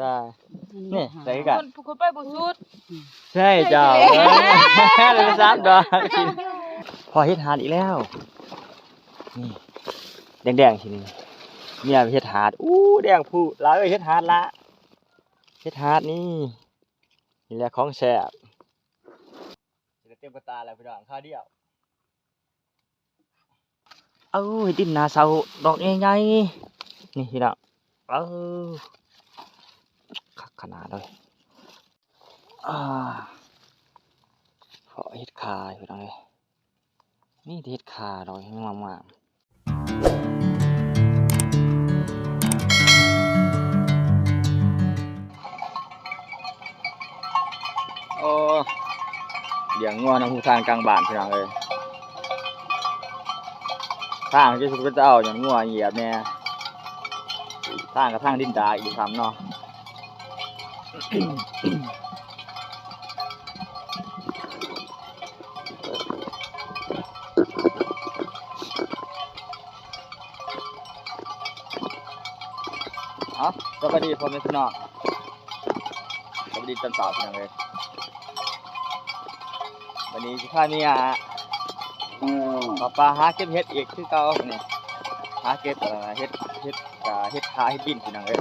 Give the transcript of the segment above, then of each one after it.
ใช่นี่ใส่กันคนไปบ่สุดใช่เจ้าเลยไป3 ดอกพอเฮ็ดหาดอีกแล้วนี่แดงๆทีนี้เมียไปเฮ็ดหาดแดงผู้หลายเฮ็ดหาดละเฮ็ดหาดนี่แหละของแซ่บสิเต็มกระตาแล้วพี่น้องข้าวเดียวเฮ็ดดินนาเสาดอกใหญ่ๆนี่พี่น้องคักขนาดเลยเพาะเฮ็ดคาพี่น้องเอ้ยนี่เฮ็ดคาดอกงามเลี้ยงงัวน้ำหูทางกลางบ้านพี่น้องเอ้ยทางที่สุดก็จะเอาอย่างงัวเหยียบแน่ทางกับทางดินดาอีกคำเนาะสวัสดีพ่อแม่พี่น้องสวัสดีตอนเช้าพี่น้องเลยวันนี้สิพาเมียปลาหาเก็บเห็ดอีกคือเก่าเนี่ยหาเก็บเห็ดขาเห็ดดินพี่น้องเลย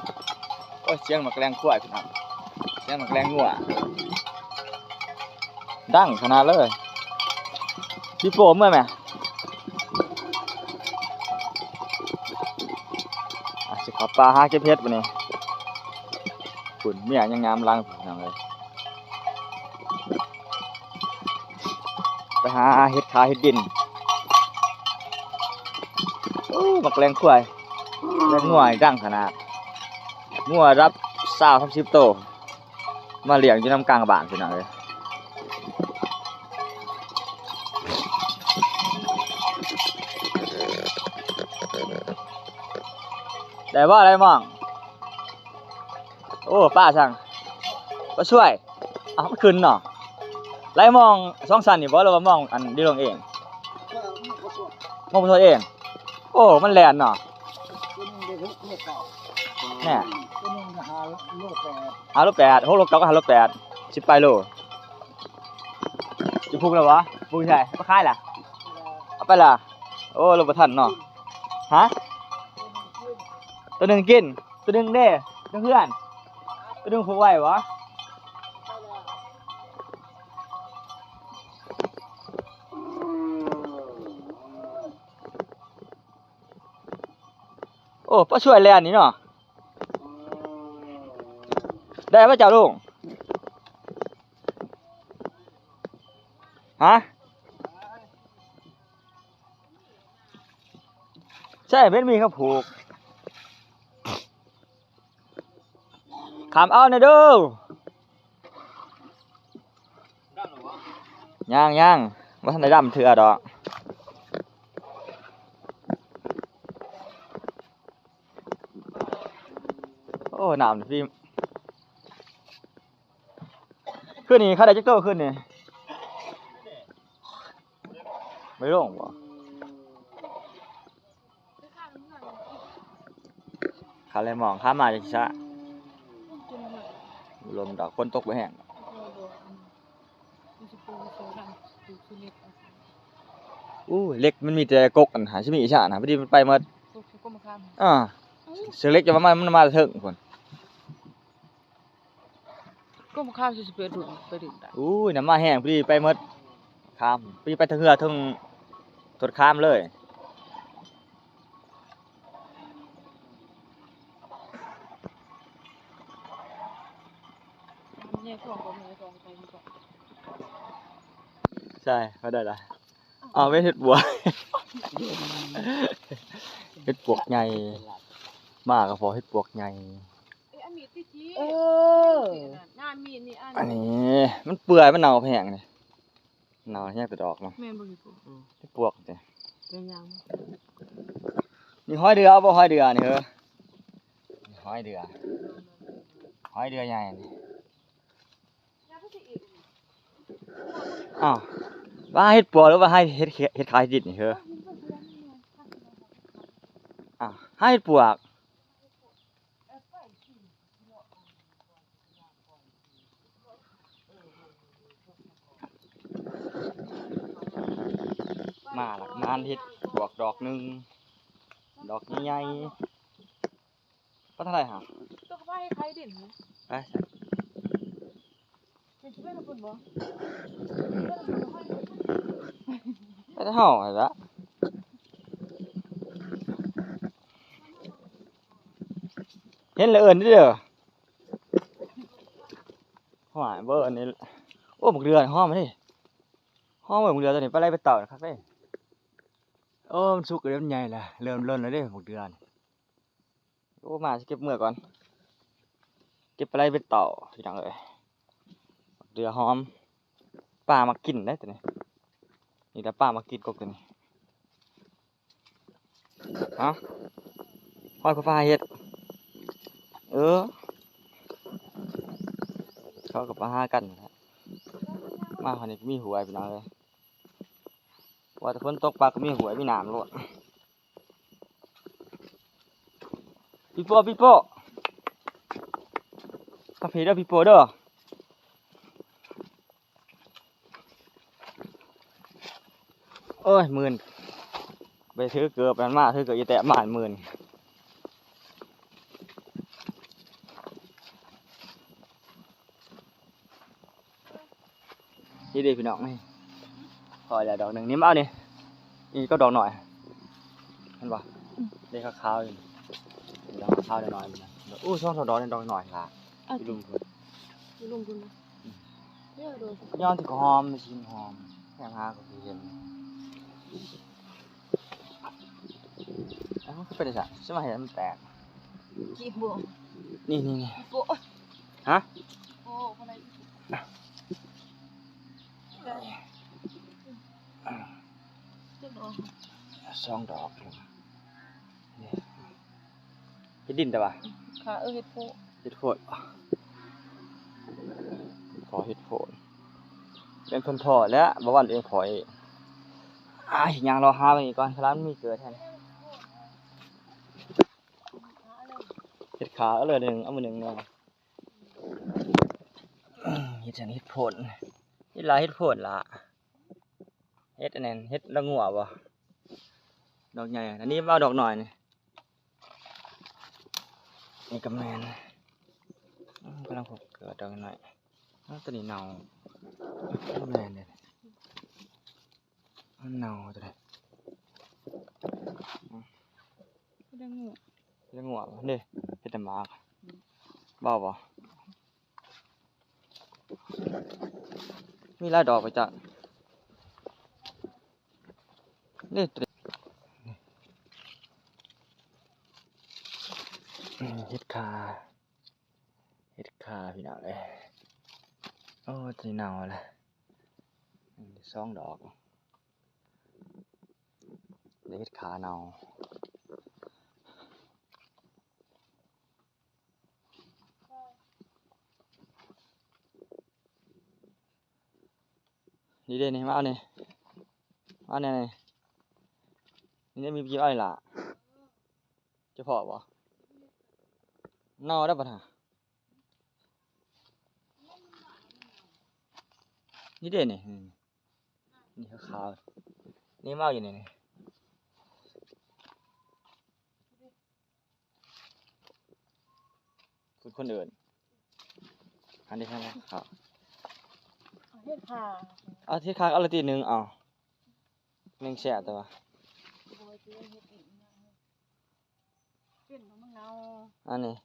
โอ้ยเสียงมันแกล้งขั้วพี่น้องเสียงมันแกล้งงัวดังขนาดเลยพี่โป้เมื่อไหร่สิขับปลาหาเก็บเห็ดวันนี้ฝุ่นเมียยังงามล้างพี่น้องเลยไปหาเห็ดขาเห็ดดินมักแรงขั้วแรงงัวดังขนาดงัวรับ20-30 โตมาเลี้ยงอยู่น้ำกลางบ้านพี่น้องเลยได้ว่าอะไรมั่งป้าช่างก็ช่วยมันขึ้นเนาะไล่มอง2 สันนี่บ่หรือว่ามองอันที่ลงเองมองตัวเองมันแล่นเนาะแน่5 โล 8 6 โล 9 ก็5 โล 8 10 ไปโลจะพุกแล้ววะพุกใช่มาขายล่ะเอาไปล่ะลงบ่ทันเนาะฮะตัวนึงกินตัวนึงเด้เพื่อนตัวนึงพุกไว้วะป้าช่วยแลนนี่เนาะได้ป่ะเจ้าลุงฮะใช่เป็นมีเขาผูกขามเอาหน่อยดูย่างว่าท่านได้ดำเถื่อดอกหนาวพี่ขึ้นนี่ข้าได้จักโตขึ้นนี่ไม่ลงบ่ข้าเลยมองข้ามาจากช้าลมดอกฝนตกไปแห้งเล็กมันมีแต่กกอันหาชิมิชานะพอดีมันไปหมดเสือเล็กจะมันมาถึงคนก็มาข้ามสิไปดึงได้น้ำมาแห้งพอดีไปหมดข้ามพอดีไปทางเรือทางตดข้ามเลยใช่เขาได้ละไม่เห็ดบัวเห็ดปวกใหญ่มากก็พอเห็ดปวกใหญ่อันนี้มันเปื่อยมันเน่าแพงเลยเน่าแห้งแต่ดอกมั้งเห็ดปวกเนี่ยนี่ห้อยเดือบ่ห้อยเดือนี่ห้อยเดือใหญ่นี่ว่าเห็ดปวกหรือว่าให้เห็ดขายดิบนี่ให้เห็ดปวก มาหลักมานเฮ็ดบวกดอกหนึงดอกใหญ่ๆก็เท่าไหร่ฮะ ตัวก็ว่าให้ใครดินนะ ไป เป็นชิเป็นคนบ่ ไปได้เฮาหั่นละเห็นแล้วเอิ้นเด้อหวายเบิ่อันนี้โอ้บักเดือหอมมาดิหอมเบิ่บักเดือตัวนี้ไปไล่ไปเต่าคักเด้โอ้มันสุกแล้วมันใหญ่แล้วเริ่มล้นแล้วเด้บักเดือนี่โอ้มาสิเก็บเมื่อก่อนเก็บไปไล่ไปเต่าพี่น้องเอ้ยบักเดือหอมป้ามากินได้ตัวนี้นี่แต่ป้ามากินกบตัวนี้ฮะฮอดก็ฟ้าเฮ็ดเขากับมาหากันนะมาคนนี้ก็มีหวยพี่น้องเลยว่าแต่ฝนตกปลาก็มีหวยมีน้ำโลดพี่โป้กาแฟเด้อพี่โป้เด้อโอ้ยหมื่นไปถือเกือบมันมาถือเกือบจะแตะหมานหมื่นนี่ดีพี่น้องนี่พอแล้วดอกหนึ่งนี่มาเอานี่นี่ก็ดอกหน่อยเห็นปะเด็กขาวๆอยู่ดอกขาวหน่อยๆอู้ช่องดอกนี่ดอกหน่อยละพี่ลุงเพิ่น อยู่ลุงคุณนะเดี๋ยวดู ย้อนที่หอมไม่ชิมหอมแค่หาก็คือเห็นเอ้าเป็นไงใช่ไหมเห็นมันแตก กี่โบ นี่โบ ฮะ โบอะไรเจ้าดอก สองดอกนี่เฮ็ดดินแต่ว่า ขาเฮ็ดโพ เฮ็ดโคตรขอเฮ็ดโคตรเป็นคนพ่อแล้วบ่วันเองพ่อเองยังรอหาไปอีกก่อนร้านมีเกิดแทนเฮ็ดขาเอาเลยหนึ่งเอามือหนึ่งเนาะเฮ็ดจังเฮ็ดโพดเฮ็ดลายเฮ็ดโพดล่ะเฮ็ดอันนั้นเฮ็ดละงัวบ่ดอกใหญ่อันนี้เอาดอกหน่อยนี่ก็แม่นกำลังพบเกิดดอกหน่อยตัวนี้เน่าแม่นเด้มันเน่าตัวนี้ เรื่องงู เรื่องงัวเด้เฮ็ดแต่หมากเบาบ่มีหลายดอกไปจ้ะนี่ตัวนี้เฮ็ดคาพี่น้องเอ้ยโอ้ตัวนี้เน่าแล้วสองดอกเดี๋ยวเฮ็ดขาเน่านี่เด้นี่มาเอานี่มาเอานี่นี่มีกี่อ้อยล่ะจะพอบ่เน่าได้ป่ะท่ะนี่เด้นี่นี่ขาวๆนี่มาเอาอยู่นี่คุณคนอื่นอันนี้ใช่ไหมครับ เฮ็ดขา เอาที่ค้างเอาละทีหนึ่งเอาหนึ่งแฉะแต่ว่า โบยเฮ็ดอีกเป็นมันเนา อันนี้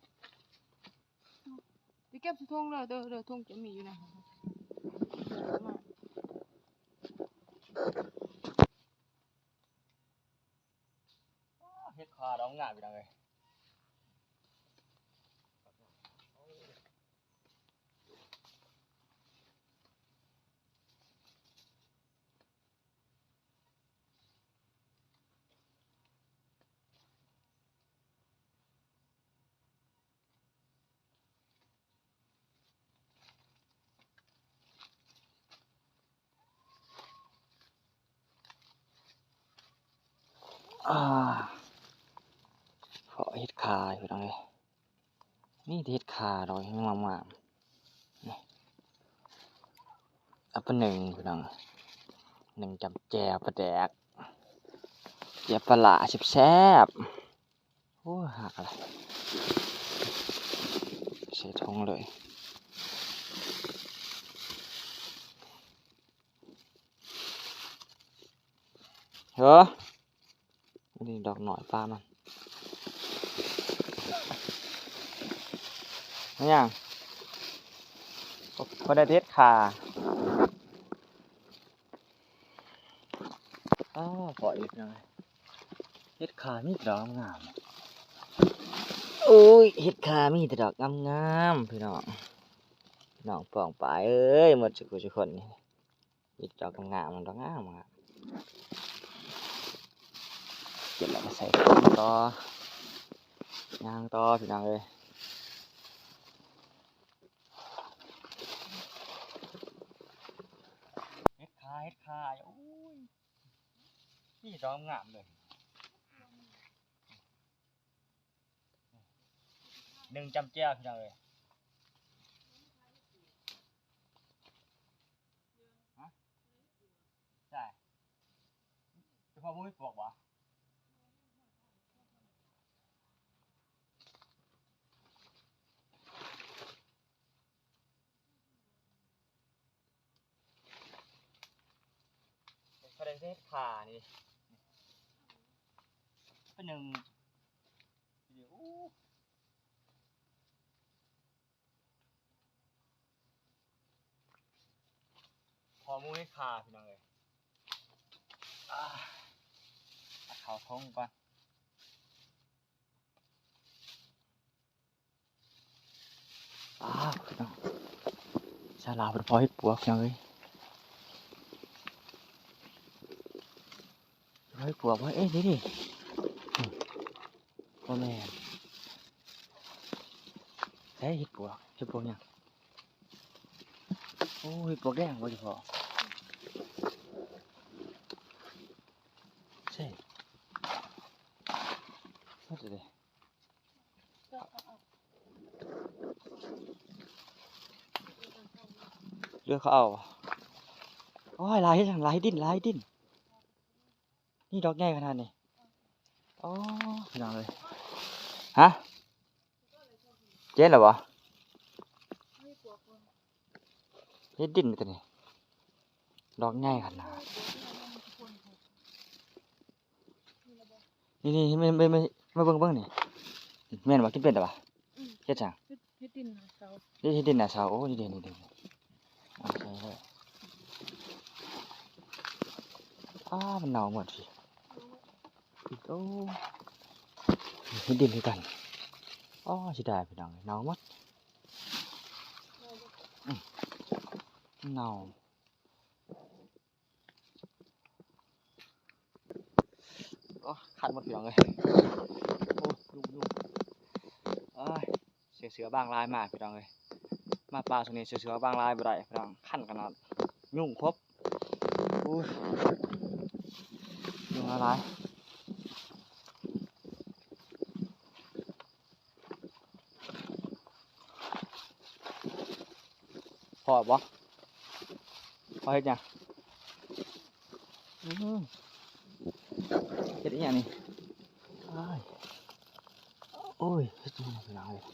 ไปเก็บทุ่งเลยเด้อทุ่งจะมีอยู่นะมา เฮ็ดคาร้องงานไปดังเลยเพาะเฮ็ดคาอยู่ดังเลยนี่เฮ็ดคาดอกให้งามๆนี่เอาไปหนึ่งพี่น้องหนึ่งจำแจวปลาแดก เจียวปลาแซ่บๆโอ้หักอะไรใส่ถุงเลยเฮ้อนี่ดอกหน่อยปลามันนี่ยังพอได้เทศขาพออีกหน่อยเฮ็ดขามีดอกงามโอ้ยเฮ็ดขามีแต่ดอกงามๆพี่น้องน้องป่องปลายเอ้ยหมดทุกคนนี่มีดอกงามๆดอกงามครับเก็บแล้วก็ใส่ถุงต่อย่างต่อพี่น้องเอ้ยเฮ็ดขาโอ้ยนี่ดอกงามเลยหนึ่งจำแจ้วพี่น้องเลยฮะใช่เฉพาะมุ้ยปลวกวะประเด็นเฮ็ดขานี่เป็นหนึ่งเดี๋ยวพอมุ้ยขาพี่น้องเลยเขาท้องก่อนพี่น้องชาลาเป็นพอให้ปวกยังเลยให้ปวกว่าเอ๊ะนี่พ่อแม่ใช้เห็ดปวกยังโอ้เห็ดปวกแดงว่าจะพอใช่น่าจะได้เลือกเขาเอาโอ้ยลายให้ดิ้นนี่ดอกใหญ่ขนาดนี้โอ้พี่น้องเลยฮะเจ๊เหรอวะนี่ดิ้นตัวนี้ดอกใหญ่ขนาดนี่ไม่เบิ่งนี่แม่นว่ากินเป็นหรอวะเฮ็ดจัง เฮ็ดดินหาเสา นี่เฮ็ดดินน่ะเสาโอ้นี่เด่นโอเคเลยมันหนาวหมดสิโอ้เฮ็ดดินด้วยกันสิได้พี่น้องหนาวหมดหนาวคันหมดพี่น้องเลยโอ้ยุ่งเสือบางลายมากพี่น้องเลยมาปลาช่วงนี้เสือบางลายบ่ได้พี่น้องคันขนาดยุ่งครบอุ้ยยุ่งอะไรพอบ่พอเฮ็ดยังเฮ็ดอีหยังนี่โอ้ยเฮ็ดยังพี่น้องเลย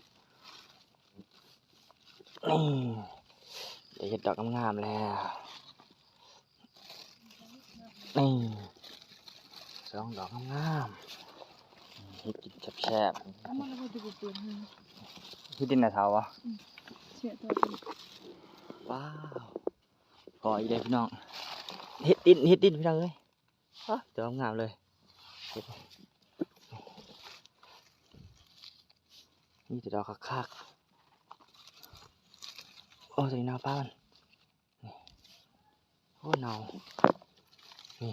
นี่เฮ็ดดอกงามๆแล้วนี่สองดอกงามๆเฮ็ดกินแซ่บ เอามาแล้วก็จะบ่เปลี่ยนให้ ๆที่ดินน่ะเท่าวะ เสียตัวเป็น ว้าวพออีกเลยพี่น้องเฮ็ดดินพี่น้องเอ้ยดอกงามเลยนี่แต่ดอกคักๆโอ้ยหน้าป้ามันนี่โอ้เนานี่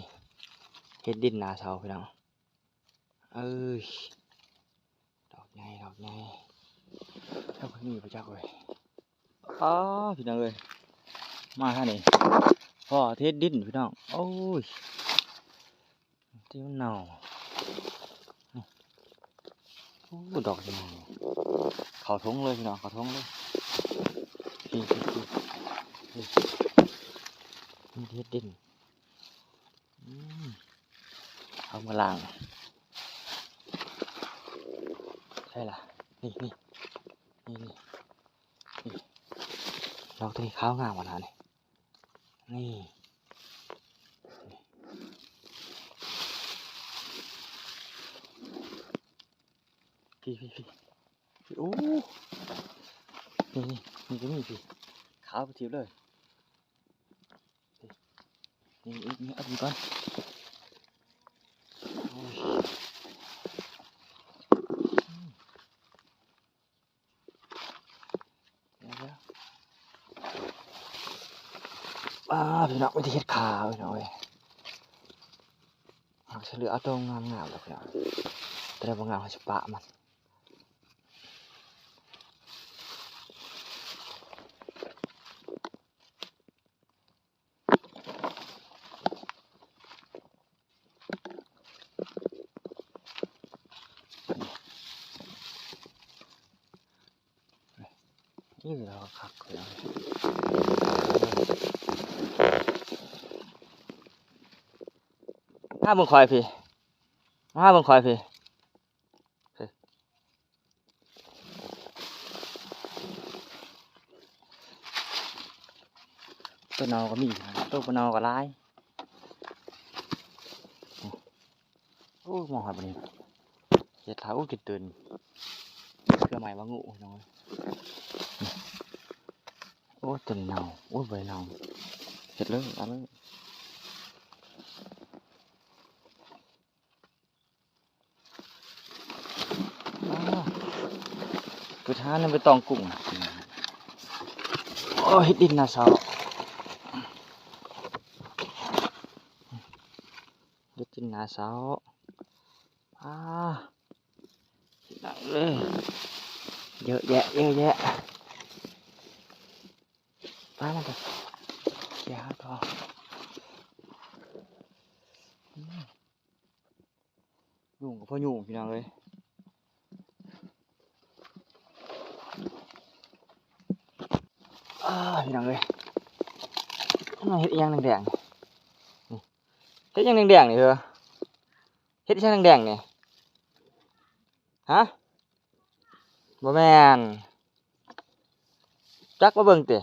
เฮ็ดดินหนาเสาพี่น้องเอ้ยดอกใหญ่ถ้าเพิ่งมีประจักษ์เลยพี่น้องเอ้ยมาท่านี่พ่อเฮ็ดดินพี่น้องโอ้ยที่มันเน่าโอ้ดอกใหญ่เขาทงเลยพี่น้องเขาทงเลยนี่เฮ็ดดิน เอามาล้างใช่ล่ะนี่นี่นี่นี่นี่ดอกตัวนี้ขาวงามกว่านั้นนี่พี่โอ้นี่นี่ก็มีพี่ขาวไปทิวเลยนี่เอาดูก่อนโอ้ยเดี๋ยวพี่น้องไม่ได้เห็ดขาวพี่น้องเว้ยเอาเฉลือเอาตรงงามๆแล้วพี่น้องแต่ได้บ่งามเขาจะปะมันนี่เราคักเลยห้าเบิ่งคอยพี่ห้าเบิ่งคอยพี่ตัวเนาก็มีตัวเนาก็ร้ายโอ้มองหาบนี้เจ็ดเท้ากินตื่นเพื่อใหม่ว่างูน้อยโอ้ตัวเนาโอ้ใบเนาเห็ดเลยเอาเลยคือท้านั่นไปตองกุ้งโอ้เห็ดดินนะสาวเห็ดดินนะสาวดังเลยเยอะแยะมาแล้วกันเสียทอยุ่งกับพ่อยุ่งพี่น้องเลยพี่น้องเลยเห็ดยังแดงๆเห็ดยังแดงๆนี่เหรอเห็ดยังแดงๆนี่ฮะบ่แม่นจักมาเบิ่งติ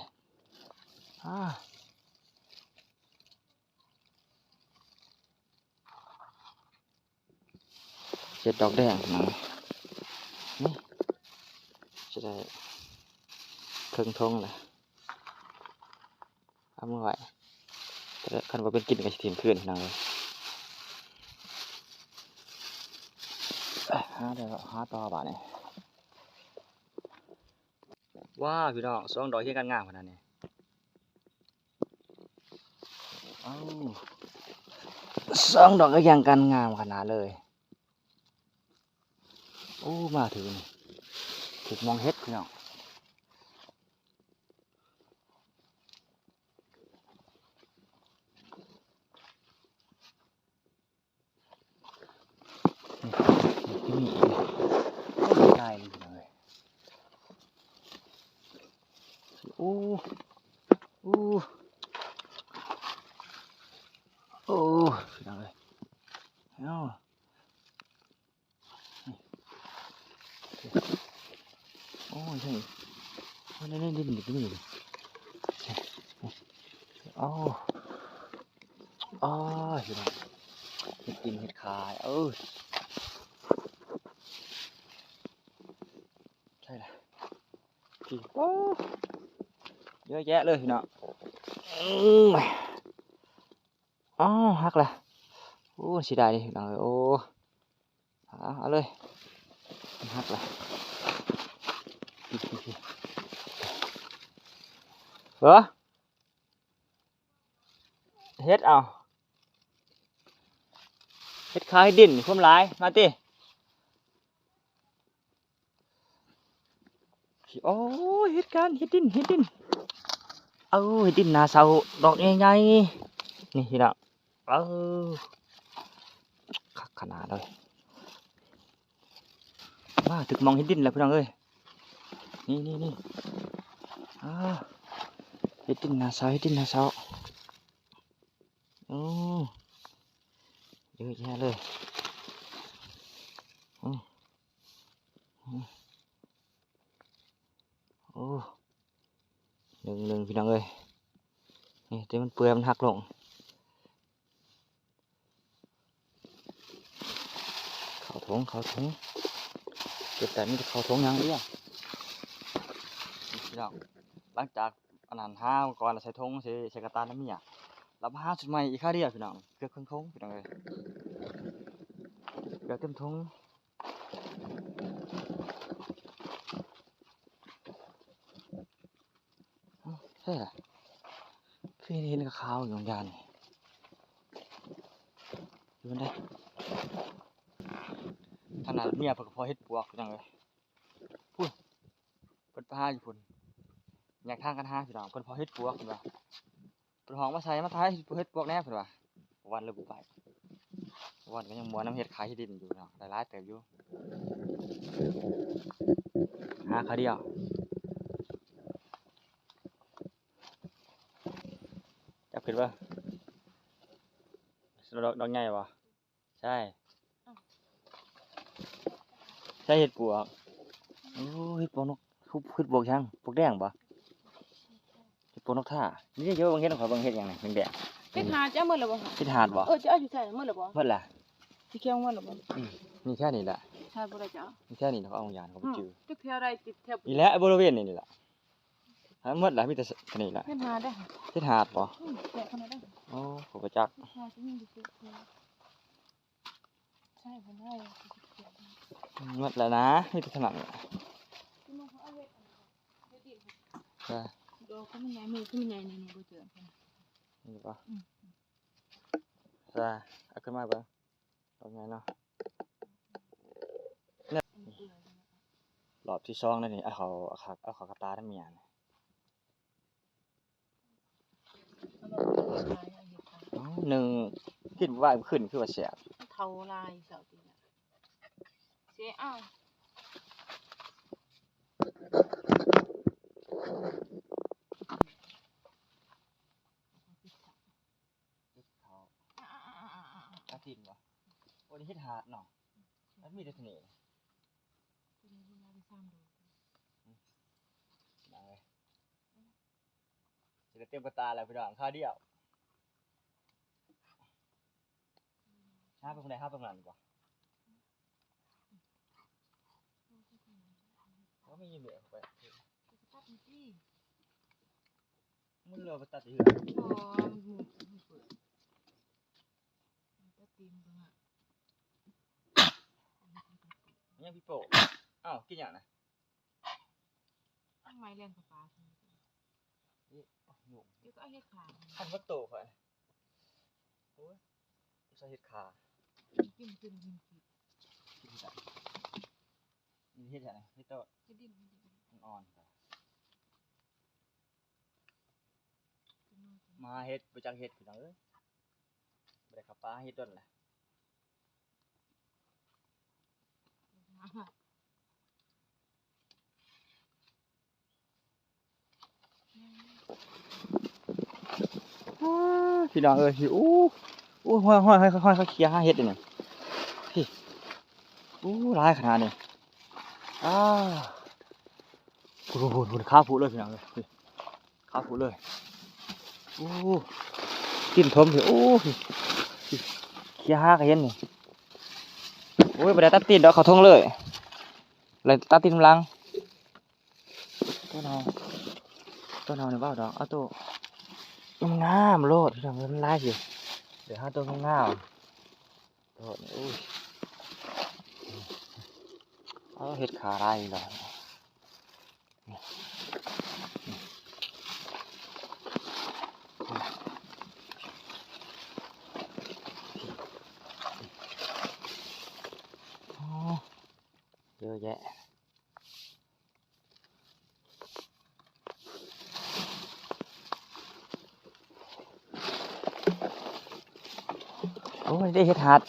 เห็ดดอกแดงพี่น้องนี่จะได้เครื่องทงเลยเอามือไว้แต่คันว่าเป็นกินกับถิ่นคืนพี่น้องเลยเดี๋ยวหาต่อบาดนี่ว้าพี่น้องสองดอกเฮียกันงามขนาดนี้สองดอกก็ยังกันงามขนาดเลยโอ้มาถึงถูกมองเฮ็ดพี่น้องนี่ไม่ได้เลยพี่น้องเลยโอ้พี่น้องเลยโอ้ใช่นี่ดิพี่น้องพี่น้องเห็ดกินเห็ดขายใช่ละพี่เยอะแยะเลยพี่น้องฮักละโอ้เสียดายดิพี่น้องเลยโอ้เอาเลยฮักละเหรอเฮ็ดเอาเฮ็ดขายดินพุ่มหลายมาติโอ้เฮ็ดกันเฮ็ดดินเฮ็ดดินนาเสาดอกใหญ่ๆนี่พี่น้องคักขนาดเลยมาถึงมองเฮ็ดดินแล้วพี่น้องเอ้ยนี่เฮ็ดดินนาเสาโอ้เยอะแยะเลย หนึ่งพี่น้องเอ้ยนี่ที่มันเปื่อยมันหักลงเขาทงเก็บแต่นี่เขาทงยังเรียพี่น้องหลังจากอันนั้นห้าวก่อนเราใส่ทงใส่กระตาน้ำเมียเรามาห้าสุดใหม่อีกค่าเดียวพี่น้องเกือบครึ่งทงพี่น้องเอ้ยเกือบเต็มทงใช่เหรอพี่เห็นกับข้าวอยู่ยานดูมันได้ขนาดเมียเพิ่งพอเฮ็ดปวกพี่น้องเอ้ยพูดเปิดผ้าอยู่พุ่นอยากทางกันห้าพี่น้องเพิ่นพอเฮ็ดปวกเพิ่นว่าเพิ่นห้องมาใส่มาท้ายเฮ็ดปวกแน่เพิ่นว่าวันเลยบุไปวันก็ยังมัวน้ำเฮ็ดขายที่ดินอยู่เนาะได้หลายเติบอยู่หาเขาเดียวจับขึ้นป่ะดอกใหญ่ป่ะใช่ใช่เฮ็ดปวกโอ้เฮ็ดปวกนกเฮ็ดปวกช่างปวกแดงป่ะเฮ็ดปวกนกท่านี่เยอะบางเฮ็ดของเขาบางเฮ็ดอย่างไรแดง เฮ็ดหาดจะมื้อละบ่ค่ะ เฮ็ดหาดบ่ จะเอาอยู่ใส่มื้อละบ่ เพิ่นล่ะ สิเคียงมื้อละบ่ นี่แค่นี้แหละ ใช่บ่ได้จ้ะ นี่แค่นี้เขาเอายานเขาไปจือ ตึกแถวใดติดแถว นี่แหละบริเวณนี่แหละทั้งหมดล่ะมีแต่อันนี้ล่ะ เฮ็ดหาดได้ค่ะ เฮ็ดหาดบ่ แกะขนาดได้ โอ้เขาบ่จัก ใช่ที่นี่ดิใช่บ่ได้ หมดแล้วนะมีแต่ขนาดนี้ ที่มันเขาเอาเฮ็ดเฮ็ดดิ ใช่ ดอกก็มันใหญ่มือคือมันใหญ่นี่บ่เจอกัน นี่ป่ะใช่เอาขึ้นมาเบิ่งดอกใหญ่เนาะรอบที่2แล้วนี่เอาเขากระตาน้ำเมียนี่หนึ่งคิดว่าขึ้นคือว่าแซ่บ เทาลายเสาตีน่ะเสียอ้าว เขาอาทิตย์บ่โอ้นี่เฮ็ดหาดเนาะมันมีแต่เสน่ห์นั่งเลยสิได้เต็มกระตาแล้วพี่น้องข้าวเดียวห้าเป็นคนใดห้าเป็นคนนั้นบ่เขาไม่ยืมเหลือไปมึงเหลือไปตัดอีกเหรอ อ๋อมันหูเปิดตัดตีนเบิ่งอ่ะ ยังพี่โป้อ้าวกินอย่างนะ ทำไมเลี้ยงปลา นี่หนุ่ม เดี๋ยวก็เอาเฮ็ดขา ขันวัตโตข่อยโอ้ยใส่เห็ดขา กินกินกินกิน กินที่ไหนนี่เห็ดอะไรเห็ดโต เฮ็ดดิน มันอ่อนมาเห็ดไปจังเห็ดพี่น้องเอ้ยบ่ได้ขับปลาเห็ดต้นแหละพี่น้องเอ้ยอู้ห้อยเขาเคลียร์หาเห็ดนี่พี่ร้ายขนาดนี้พูดข้าวพูดเลยพี่น้องเอ้ยข้าวพูดเลยกินทมพี่เคลียร์หาก็เห็นนี่โอ้ยบ่ได้ตัดตีนดอกเขาทงเลยเลยตัดตีนหลังต้นเอาในบ้าดอกเอาตัวงามโลดพี่น้องมันลายสิเดี๋ยวหาตัวงามโลดอุ้ยเอาเห็ดขาลายเลยเยอะแยะโอ้ยได้เห็ดหาด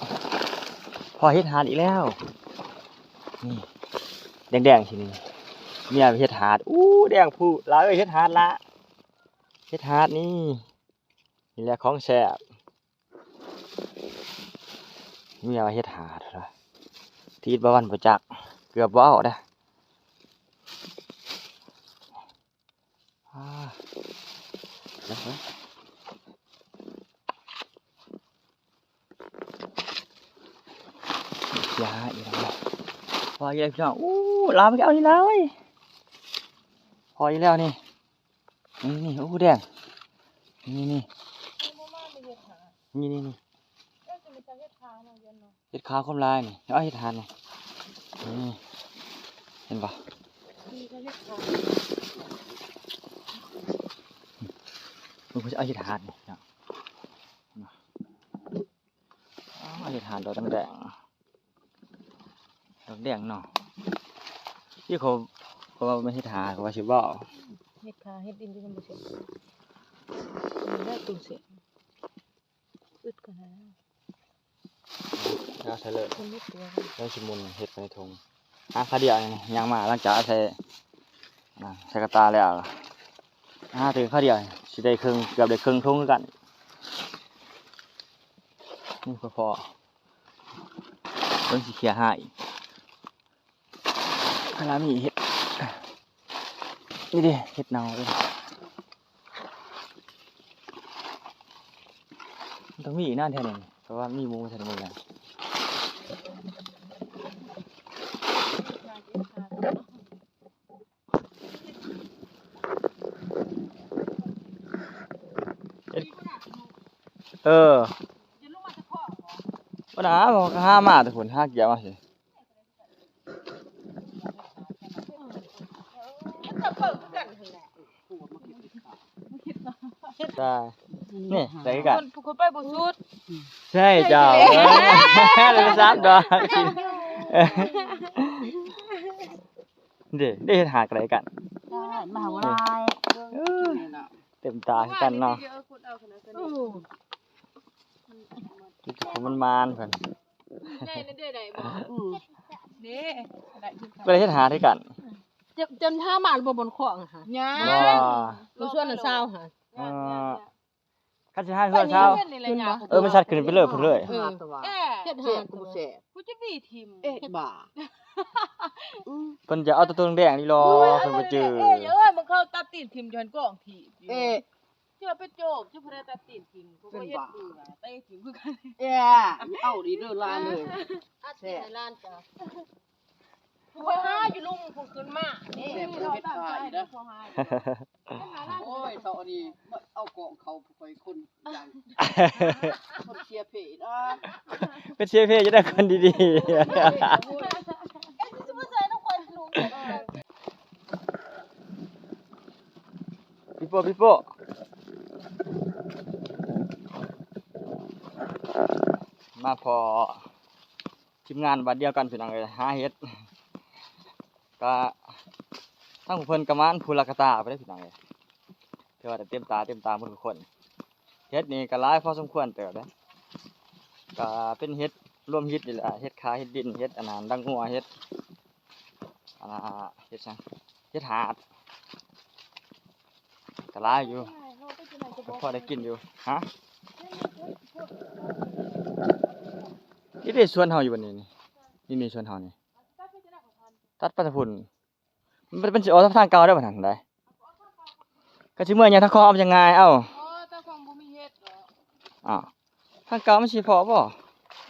พอเห็ดหาดอีกแล้วนี่แดงๆทีนี้เนี่ยเห็ดหาดแดงผู้ลาเห็ดหาดละเห็ดหาดนี่แหละของแซ่บมีอะไรเห็ดหาดเหรอทีดบ้านประจักเกือบว้าวได้ แล้วยาอีกแล้วพออีกแล้วพี่น้องอู้ลามไปเอานี่แล้วเว้ยพออีกแล้วนี่นี่โอ้แดงนี่นี่เห็ดขาวคมลายนี่เอาเห็ดทานนี่นี่เห็นปะมึงจะเอาเห็ดทานนี่เนาะเอาเห็ดทานดอกแดงดอกแดงเนาะที่เขาว่าไม่เห็ดทานเขาว่าชิบะ เฮ็ดขาเฮ็ดดินที่มันบ่เสร็จมันได้ตุ่มเสร็จอึดกันนะ เอาใส่เลย คนนิดตัว แล้วชิมุนเห็ดไปในถุงข้าวเดียวนี่ยังมาหลังจากใส่ใส่กระตาแล้วถึงข้าวเดียวสิได้ครึ่งเกือบได้ครึ่งทุ่งกันนี่พอเพิ่งสิเคลียร์ให้ข้าวมีเห็ดนี่ดิเห็ดเนาเลยมันต้องมีอีกหน้าแทนเองเพราะว่ามีมูแทนมูอย่างวันน้าบอกห้ามาแต่คนห้าเกี่ยวมาสิใช่นี่ใส่กัน คนไปบ่สุด ใช่เจ้าเลยไปซับดอกได้เห็นหากอะไรกัน มหาวิทยาลัย เต็มตากันเนาะจุดของมันมานเพิ่น ได้บ่เด้ได้ ก็เลยเห็นหาด้วยกัน จนท่ามาบ่บนของค่ะ ยา บ่ส่วนน่ะเศร้าค่ะ คันสิหาเพื่อนเช้ามันชัดขึ้นไปเลยพุ่นเลย เฮ็ดหากูบ่แซ่บ กูจะบีทิม เอ็ดบ่า เพิ่นจะเอาตัวแดงนี่รอเพิ่นไปเจอ เอ้ยมึงเข้าตัดตีนทิมจนกองถีบเชื่อไปโจกชื่อพระตัดตีนทิมกูก็เฮ็ดเบื่อเตะทิมคือกัน เอาดีเด้อลานเลยแซ่บลานจ้ะ กูหาอยู่ลุงกูขึ้นมานี่เราตั้งใจเด้อกูหา โอ้ยเท่านี้เอากองเขาไปคนอย่างคนเชียร์เพจอ่ะ เป็นเชฟเพ่จะได้คนดีๆพี่โป้มาพอทีมงานบัดเดียวกันพี่น้องเลยหาเฮ็ดก็ทั้งเพิ่นกะมานภูลกตาไปได้พี่น้องเลยถือว่าเต็มตาหมดทุกคนเฮ็ดนี่ก็หลายพอสมควรเติบเด้ก็เป็นเฮ็ดรวมเฮ็ดนี่แหละเฮ็ดขาเฮ็ดดินเฮ็ดอันนั้นดังงัวเฮ็ดเฮ็ดจังเฮ็ดหาดก็หลายอยู่ก็พอได้กินอยู่ฮะนี่ได้สวนเฮาอยู่บัดนี้นี่สวนเฮานี่ตัดปัตตพุ่นมันเป็นสิออกทางเก่าได้บ่ทันได้ก็สิเมื่อหยังทางคอเอายังไงเอ้าตาของบ่มีเฮ็ดเหรอ อ้าวทางเก่ามันสิพอบ่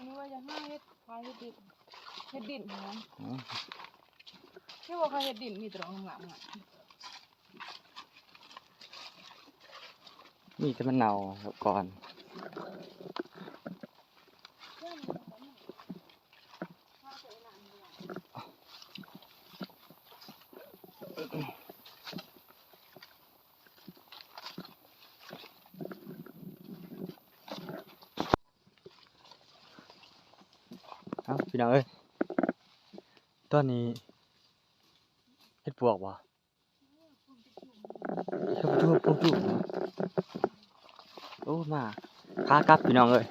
นี่ว่าจะหาเฮ็ดขายเฮ็ดดินเหรอที่ว่าเขาเฮ็ดดินมีตรงงามมีแต่มันเน่าก่อนครับพี่น้องเอ้ยตอนนี้เฮ็ดปวกบ่เฮ็ดปวกโอ้มาขากลับพี่น้องเอ้ย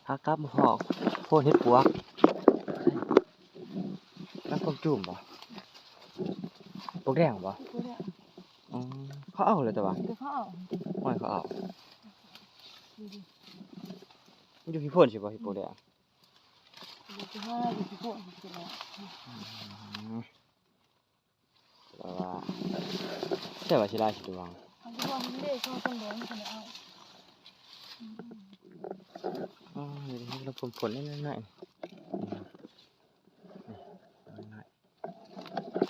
ขากลับมาหอกโพดเฮ็ดปวกแล้วก็จุ่มบ่ปวกแดงบ่เขาเอาเลยแต่ว่าไม่เขาเอามันอยู่ที่พ่นใช่ป่ะที่ปวกแดงแต่ว่า ใช่ว่าสิได้สิดวง เอาที่ว่ามันเด้ช่วงต้นเดือนมันเอา อ๋อเดี๋ยวเราผลๆน้อยๆน้อยๆ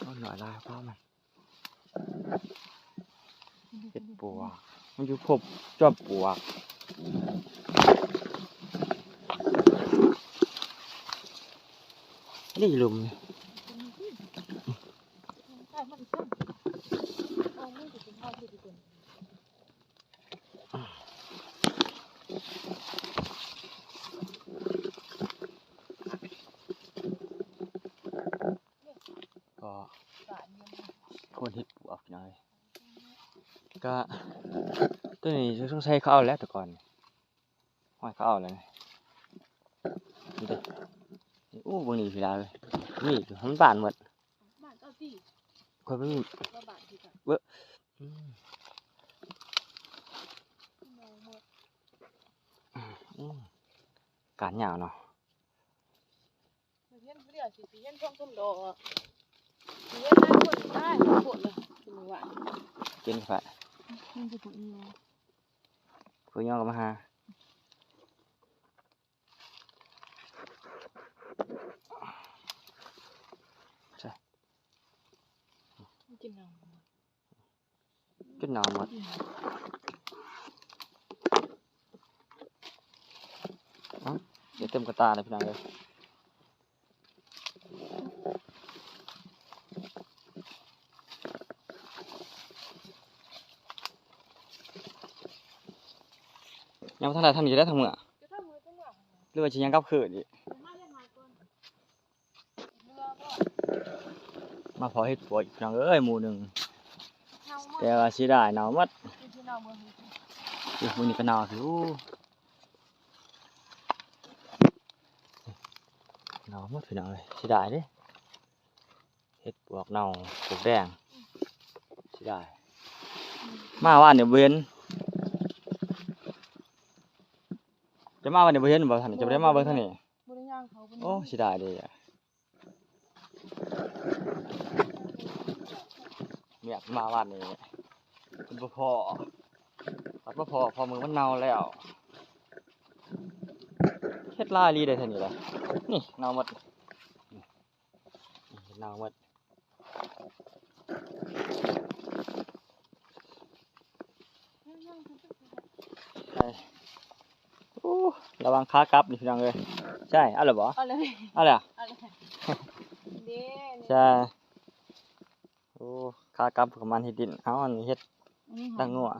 เอาหน่อยละพ่อมันเห็ดปวกมันอยู่พบจอบปวกนี่ลุม ใช่มันต้นเอาไม่ถึงข้าวที่ดีกว่าก็ สารเงิน คนเห็ดปวกหน่อยก็ตัวนี้สงสัยเขาเอาแล้วแต่ก่อนห้อยเขาเอาแล้วนี่เด้โอ้บางนี้พี่ดาวเลยนี่มันบานหมด บ้านเจ้าที่ คนไม่มี ว่าบ้านที่กัน อืม น้องหมด อืมการยาวเนาะ เฮียนเดียวสิเฮียนช่วงต้นดอกเฮียนได้คนได้คนเลยคือว่า กินไป มันจะผลเนาะ ผู้ย่อก็มาหาใช่ กินน้ำ กินน้ำหมดเอ้าเดี๋ยวเต็มกระตาเลยพี่น้องเลยยังบ่ทันได้ทำอยู่ได้ทั้งมื้อ จะทำมือจังหวะ หรือว่าสิยังกลับคืนอีก มาเล่นมาก่อนเมื่อก็ มาพอเฮ็ดปวกอีกพี่น้องเอ้ยหมู่หนึง เน่าหมด แต่ว่าสิได้หนาวหมด ที่เน่าเมื่อ อยู่มื้อนี้ก็หนาวคือหนาวหมดพี่น้องเอ้ยสิได้เด้เฮ็ดปวกเน่าปวกแดงสิได้มาว่านเดี๋ยวบ่เห็นจะมาวันเดี๋ยวบ่เห็นบ่ท่านจะบ่ได้มาเบิ่งทางนี้ บริย่างเขาเป็น โอ้สิได้เด้อะเมียมาวันนี้มันบ่พอตัดบ่พอพอมือมันเน่าแล้วเฮ็ดลายลีได้เท่านี้แหละนี่เน่าหมดนี่เน่าหมดใช่โอ้ระวังขากลับนี่พี่น้องเอ้ยใช่เอาล่ะบ่ เอาเลย เอาล่ะ เอาเลยเด้ ใช่โอ้ขากลับของมันเฮ็ดดินเอาอันนี้เฮ็ด ตั้งงัว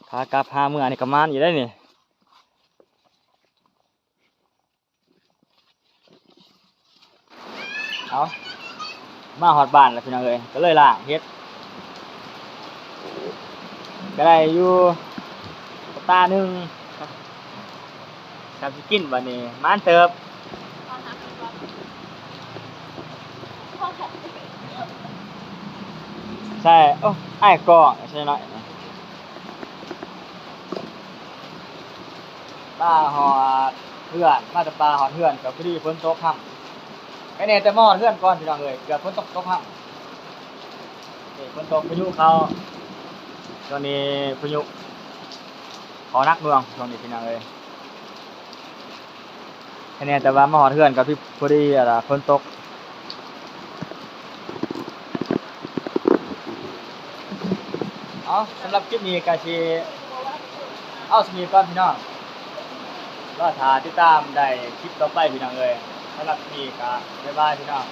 ขากลับหาเมื่อนี่ก็มานอยู่ได้นี่เอามาฮอดบ้านแล้วพี่น้องเอ้ยก็เลยล้างเฮ็ดก็ได้อยู่กระตาหนึงครับสิกินบัดนี้มานเติบใช่โอ้อ้ายกองใช่น้อยนะปลาหอดเพื่อนมาแต่ปลาหอดเพื่อนก็พอดีฝนตกค่ำไอ้เนี่ยแต่มาหอดเพื่อนก่อนพี่น้องเอ้ยเกือบฝนตกค่ำนี่ฝนตกพายุเข้าตอนนี้พายุขอนักเมืองช่วงนี้พี่น้องเอ้ยไอ้เนี่ยแต่ว่ามาหอดเพื่อนกับพี่พอดีอะไรฝนตกเอาสำหรับคลิปนี้ก็สิเอาสมีก่อนพี่น้องรอถ้าติดตามได้คลิปต่อไปพี่น้องเอ้ยสำหรับคลิปนี้ก็บ๊ายบายพี่น้อง